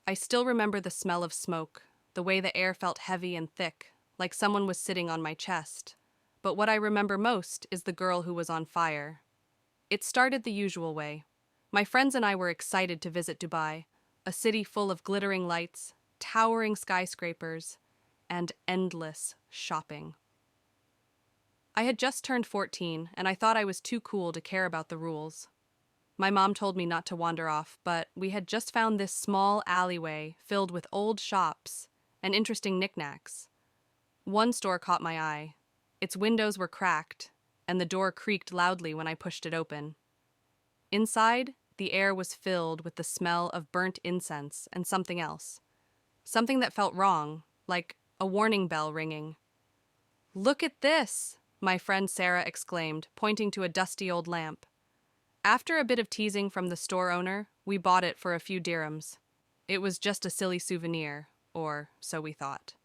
I still remember the smell of smoke, the way the air felt heavy and thick, like someone was sitting on my chest. But what I remember most is the girl who was on fire. It started the usual way. My friends and I were excited to visit Dubai, a city full of glittering lights, towering skyscrapers, and endless shopping. I had just turned 14, and I thought I was too cool to care about the rules. My mom told me not to wander off, but we had just found this small alleyway filled with old shops and interesting knickknacks. One store caught my eye. Its windows were cracked, and the door creaked loudly when I pushed it open. Inside, the air was filled with the smell of burnt incense and something else. Something that felt wrong, like a warning bell ringing. "Look at this!" my friend Sarah exclaimed, pointing to a dusty old lamp. After a bit of teasing from the store owner, we bought it for a few dirhams. It was just a silly souvenir, or so we thought.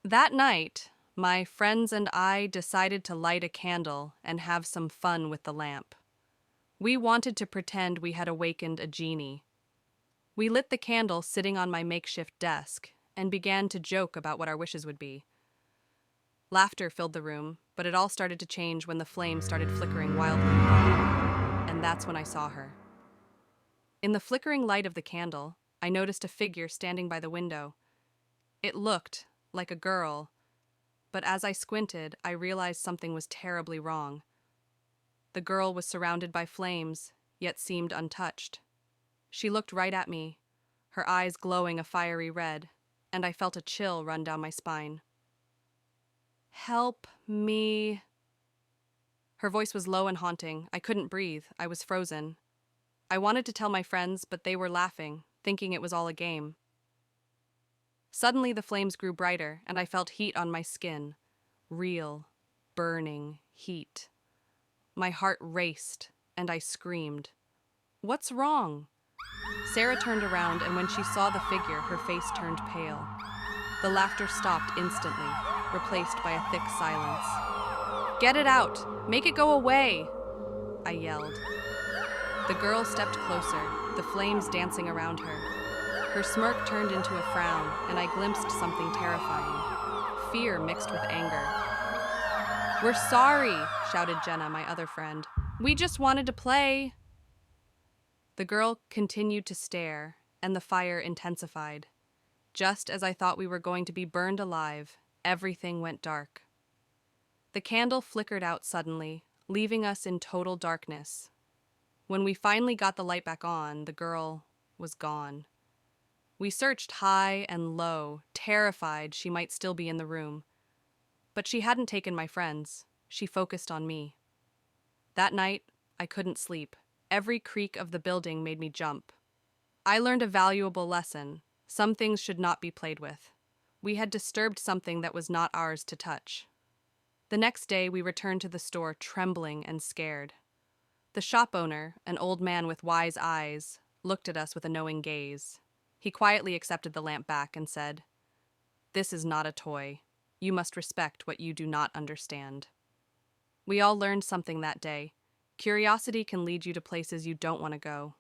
That night, my friends and I decided to light a candle and have some fun with the lamp. We wanted to pretend we had awakened a genie. We lit the candle sitting on my makeshift desk and began to joke about what our wishes would be. Laughter filled the room, but it all started to change when the flame started flickering wildly. And that's when I saw her. In the flickering light of the candle, I noticed a figure standing by the window. It looked like a girl, but as I squinted, I realized something was terribly wrong. The girl was surrounded by flames, yet seemed untouched. She looked right at me, her eyes glowing a fiery red, and I felt a chill run down my spine. "Help me." Her voice was low and haunting. I couldn't breathe. I was frozen. I wanted to tell my friends, but they were laughing, thinking it was all a game. Suddenly the flames grew brighter, and I felt heat on my skin. Real, burning heat. My heart raced, and I screamed. "What's wrong?" Sarah turned around, and when she saw the figure, her face turned pale. The laughter stopped instantly, replaced by a thick silence. "Get it out! Make it go away!" I yelled. The girl stepped closer, the flames dancing around her. Her smirk turned into a frown, and I glimpsed something terrifying. Fear mixed with anger. "We're sorry," shouted Jenna, my other friend. "We just wanted to play." The girl continued to stare, and the fire intensified. Just as I thought we were going to be burned alive, everything went dark. The candle flickered out suddenly, leaving us in total darkness. When we finally got the light back on, the girl was gone. We searched high and low, terrified she might still be in the room. But she hadn't taken my friends. She focused on me. That night, I couldn't sleep. Every creak of the building made me jump. I learned a valuable lesson. Some things should not be played with. We had disturbed something that was not ours to touch. The next day, we returned to the store trembling and scared. The shop owner, an old man with wise eyes, looked at us with a knowing gaze. He quietly accepted the lamp back and said, "This is not a toy. You must respect what you do not understand." We all learned something that day. Curiosity can lead you to places you don't want to go.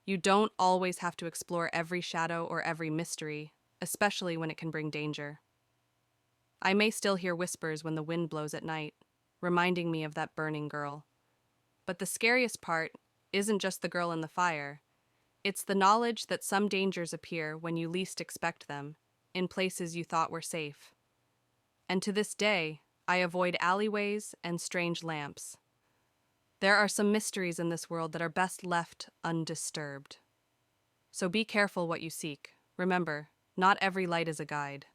You don't always have to explore every shadow or every mystery, especially when it can bring danger. I may still hear whispers when the wind blows at night, reminding me of that burning girl. But the scariest part isn't just the girl in the fire. It's the knowledge that some dangers appear when you least expect them, in places you thought were safe. And to this day, I avoid alleyways and strange lamps. There are some mysteries in this world that are best left undisturbed. So be careful what you seek. Remember, not every light is a guide.